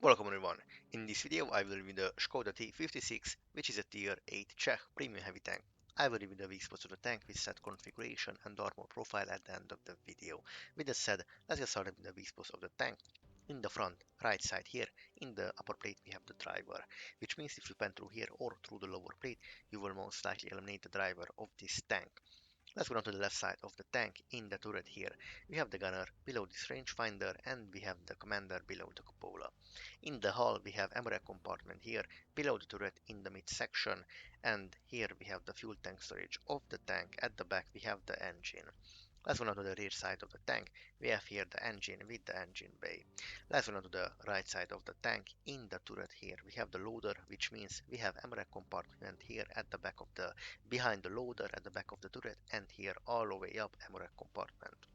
Welcome everyone. In this video I will review the Škoda T56, which is a tier 8 Czech premium heavy tank. I will review the weak spots of the tank with set configuration and armor profile at the end of the video. With that said, let's get started with the weak spots of the tank. In the front, right side here, in the upper plate we have the driver, which means if you pen through here or through the lower plate, you will most likely eliminate the driver of this tank. Let's go down to the left side of the tank. In the turret here, we have the gunner below this rangefinder and we have the commander below the cupola. In the hull, we have ammo rack compartment here below the turret in the midsection, and here we have the fuel tank storage of the tank. At the back, we have the engine. Let's go now to the rear side of the tank. We have here the engine with the engine bay. Let's go now to the right side of the tank. In the turret here, we have the loader, which means we have ammo rack compartment here at the back of the, behind the loader at the back of the turret, and here all the way up ammo rack compartment.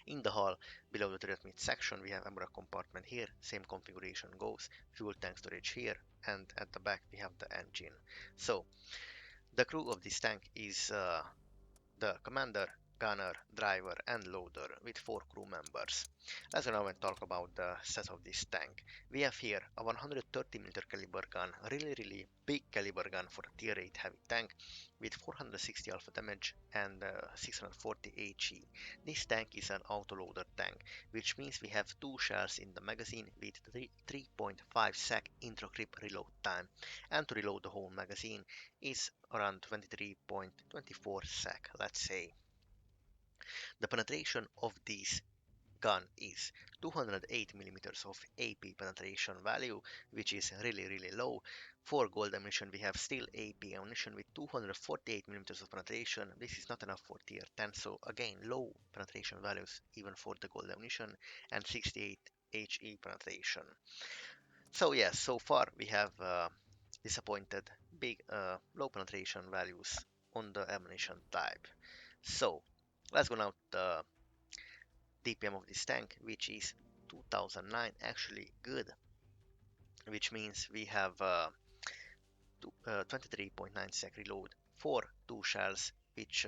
In the hull, below the turret midsection, we have ammo rack compartment here, same configuration goes, fuel tank storage here, and at the back we have the engine. So, the crew of this tank is the commander, gunner, driver and loader with 4 crew members. Let's now talk about the set of this tank. We have here a 130mm caliber gun, really big caliber gun for a tier 8 heavy tank with 460 alpha damage and 640 HE. This tank is an autoloader tank, which means we have 2 shells in the magazine with 3.5 sec intro-grip reload time, and to reload the whole magazine is around 23.24 sec, let's say. The penetration of this gun is 208 millimeters of AP penetration value, which is really low. For gold ammunition we have still AP ammunition with 248 millimeters of penetration. This is not enough for tier 10, so again low penetration values even for the gold ammunition, and 68 HE penetration. So yes, so far we have disappointed big low penetration values on the ammunition type. So let's go now to the DPM of this tank, which is 2009, actually good, which means we have 23.9 sec reload for 2 shells, which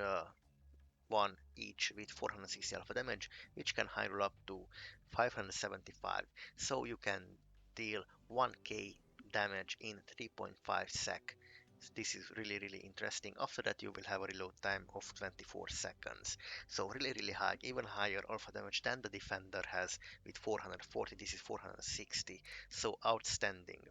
one each with 460 alpha damage, which can high roll up to 575, so you can deal 1k damage in 3.5 sec. This is really interesting. After that you will have a reload time of 24 seconds, so really high, even higher alpha damage than the defender has with 440. This is 460, so outstanding.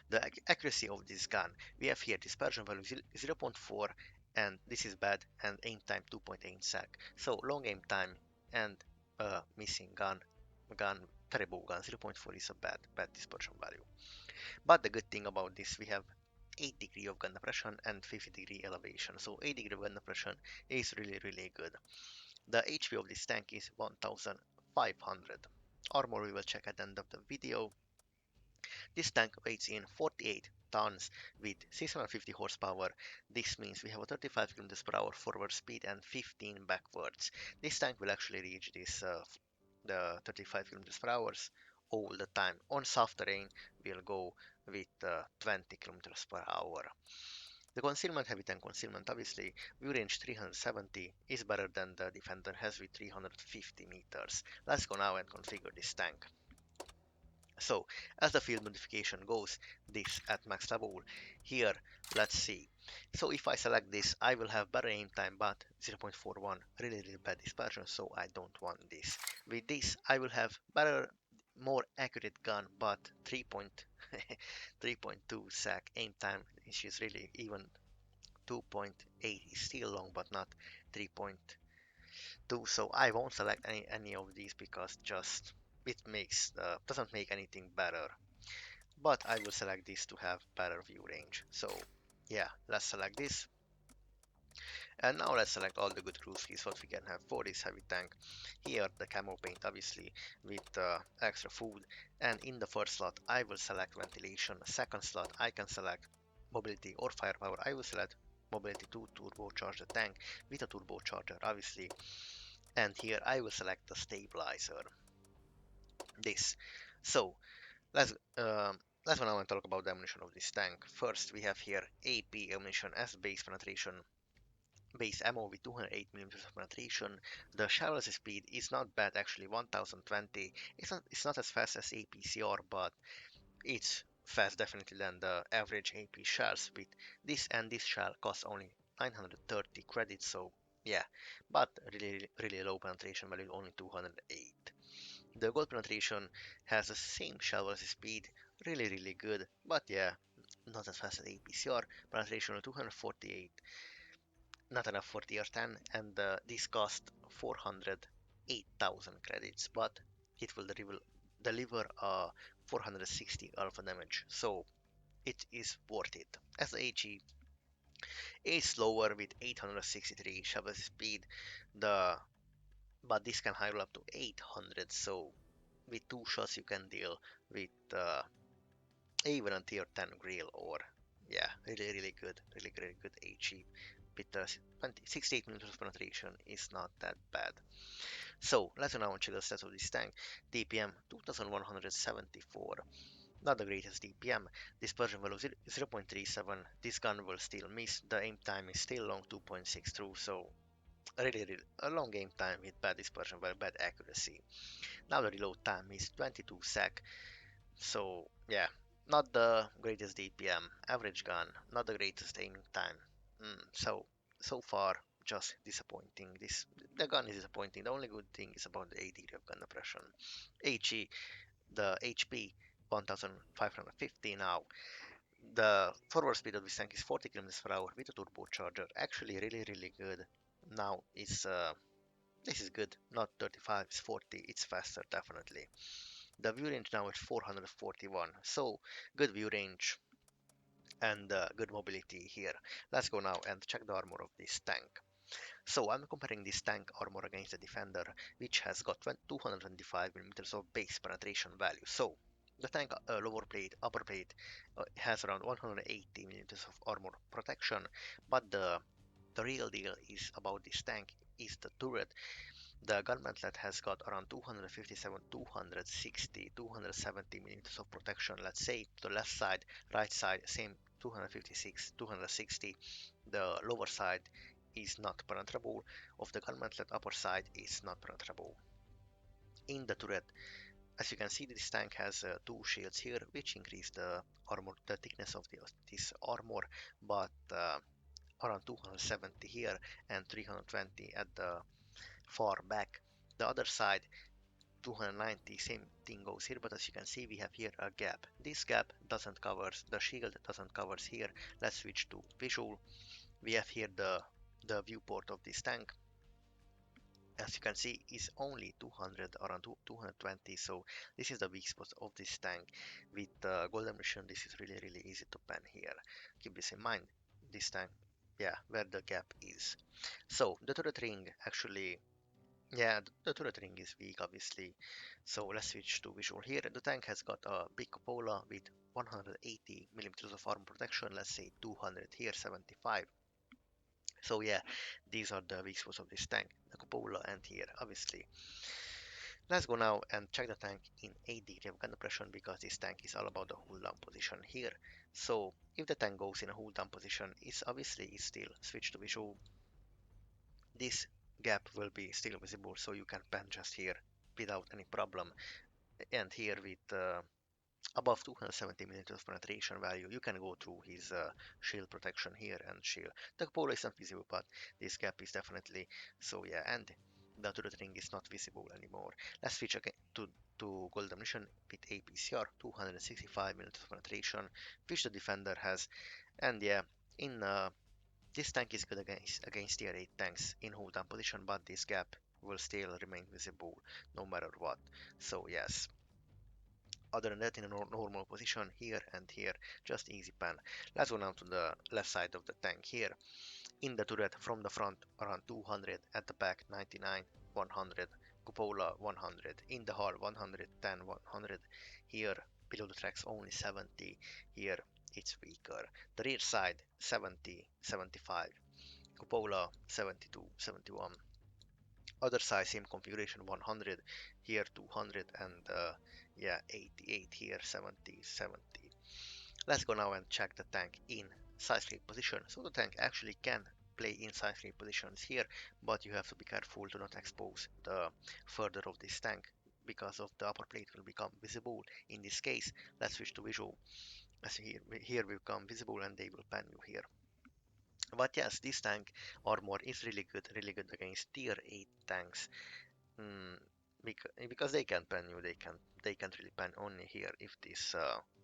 The accuracy of this gun, we have here dispersion value 0.4, and this is bad, and aim time 2.8 sec, so long aim time and missing gun terrible gun 0.4 is a bad dispersion value. But the good thing about this, we have 8 degree of gun depression and 50 degree elevation, so 8 degree of gun depression is really good. The HP of this tank is 1500. Armor we will check at the end of the video. This tank weighs in 48 tons with 650 horsepower. This means we have a 35 km per hour forward speed and 15 backwards. This tank will actually reach this the 35 km per hour all the time. On soft terrain we'll go with 20 km per hour. The concealment, heavy tank concealment, obviously view range 370 is better than the defender has with 350 meters. Let's go now and configure this tank. So as the field modification goes, this at max level, here let's see. So if I select this, I will have better aim time but 0.41, really bad dispersion, so I don't want this. With this I will have better, more accurate gun but 3.2 sec aim time, which is really even 2.8 is still long but not 3.2, so I won't select any of these because just it makes doesn't make anything better. But I will select this to have better view range. So yeah, let's select this. And now let's select all the good crew skills what we can have for this heavy tank. Here the camo paint obviously with extra food, and in the first slot I will select ventilation. Second slot I can select mobility or firepower. I will select mobility to turbocharge the tank with a turbocharger obviously, and here I will select the stabilizer. This. So let's now talk about the ammunition of this tank. First we have here AP ammunition as base penetration base ammo with 208 millimeters of penetration. The shell speed is not bad actually, 1020. It's not as fast as APCR, but it's fast definitely than the average AP shells. With this, and this shell costs only 930 credits, so yeah, but really low penetration value, only 208. The gold penetration has the same shell velocity speed, really good, but yeah, not as fast as APCR. Penetration of 248, not enough for tier 10, and this cost 408,000 credits, but it will deliver a 460 alpha damage, so it is worth it. As the AG is slower with 863 shovel speed, the but this can high roll up to 800, so with two shots you can deal with even a tier 10 grill, or yeah, really good HE with 68 minutes of penetration is not that bad. So let's now check the stats of this tank. DPM 2174, not the greatest DPM. Dispersion value 0.37. This gun will still miss. The aim time is still long, 2.6 through, so really a long aim time with bad dispersion value, bad accuracy. Now the reload time is 22 sec. So yeah, not the greatest DPM, average gun, not the greatest aiming time. So far just disappointing. The gun is disappointing. The only good thing is about the 8 degree of gun depression. HE, the HP 1550 now. The forward speed of this tank is 40 kilometers per hour with a turbocharger. Actually really good. Now it's this is good. Not 35, it's 40. It's faster definitely. The view range now is 441, so good view range and good mobility here. Let's go now and check the armor of this tank. So I'm comparing this tank armor against the Defender, which has got 225 millimeters of base penetration value. So the tank lower plate, upper plate has around 180 millimeters of armor protection, but the real deal is about this tank is the turret. The gun mantlet has got around 257, 260, 270 millimeters of protection. Let's say to the left side, right side, same 256, 260. The lower side is not penetrable. Of the gun mantlet, upper side is not penetrable. In the turret, as you can see, this tank has two shields here, which increase the armor, the thickness of this armor, but around 270 here and 320 at the far back. The other side 290, same thing goes here, but as you can see we have here a gap. This gap doesn't covers, the shield doesn't covers here. Let's switch to visual. We have here the viewport of this tank. As you can see is only 200, around 220, so this is the weak spot of this tank. With golden mission this is really easy to pen here. Keep this in mind, this tank, yeah, where the gap is. So the turret ring actually, yeah, the turret ring is weak, obviously. So let's switch to visual here. The tank has got a big cupola with 180 millimeters of armor protection. Let's say 200 here, 75. So yeah, these are the weak spots of this tank, the cupola and here, obviously. Let's go now and check the tank in 8 degree of gun depression, because this tank is all about the hold down position here. So if the tank goes in a hold down position, it's obviously is still switch to visual. This gap will be still visible, so you can pen just here without any problem. And here with above 270 millimeters of penetration value, you can go through his shield protection here and shield. The cupola is not visible, but this gap is definitely, so yeah, and the turret ring is not visible anymore. Let's switch again to gold ammunition with APCR, 265 millimeters of penetration, which the Defender has. And yeah, in this tank is good against tier 8 tanks in hold down position, but this gap will still remain visible no matter what. So yes, other than that, in a normal position here and here, just easy pan. Let's go now to the left side of the tank here. In the turret from the front around 200, at the back 99, 100, cupola 100, in the hull 110, 100, here below the tracks only 70, here it's weaker. The rear side 70, 75, cupola 72, 71. Other side same configuration 100, here 200, and yeah, 88 here, 70, 70. Let's go now and check the tank in side slip position. So the tank actually can play inside 3 positions here, but you have to be careful to not expose the further of this tank because of the upper plate will become visible. In this case, let's switch to visual. As here will become visible and they will pan you here. But yes, this tank armor is really good against tier 8 tanks. Mm, because they can pan you, they can't really pan only here if this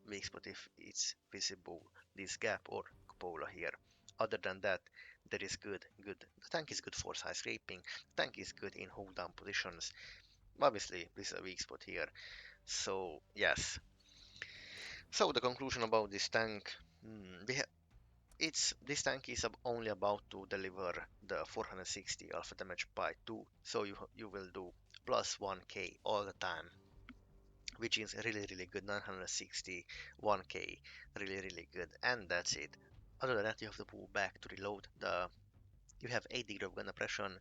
weak spot if it's visible, this gap or cupola here. Other than that, there is good. The tank is good for side scraping. The tank is good in hold down positions. Obviously, this is a weak spot here. So yes. So the conclusion about this tank, this tank is only about to deliver the 460 alpha damage by 2, so you will do plus 1k all the time, which is really good. 960 1k, really good, and that's it. Other than that, you have to pull back to reload. You have 8 degree of gun oppression.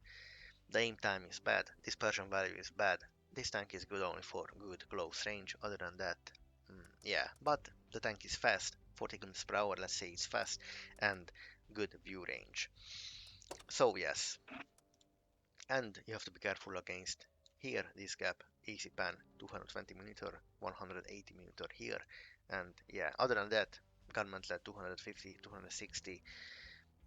The aim time is bad, dispersion value is bad. This tank is good only for good close range. Other than that, yeah, but the tank is fast, 40 kilometers per hour, let's say it's fast, and good view range. So yes, and you have to be careful against here this gap, easy pan, 220 mm, 180 mm here, and yeah, other than that, gunmantlet 250, 260.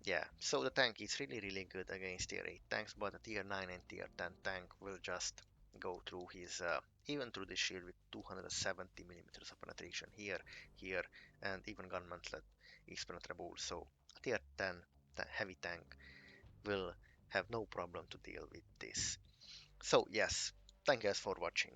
Yeah, so the tank is really good against tier 8 tanks, but a tier 9 and tier 10 tank will just go through his even through the shield with 270 millimeters of penetration here, and even gunmantlet is penetrable. So a tier 10 heavy tank will have no problem to deal with this. So yes, thank you guys for watching.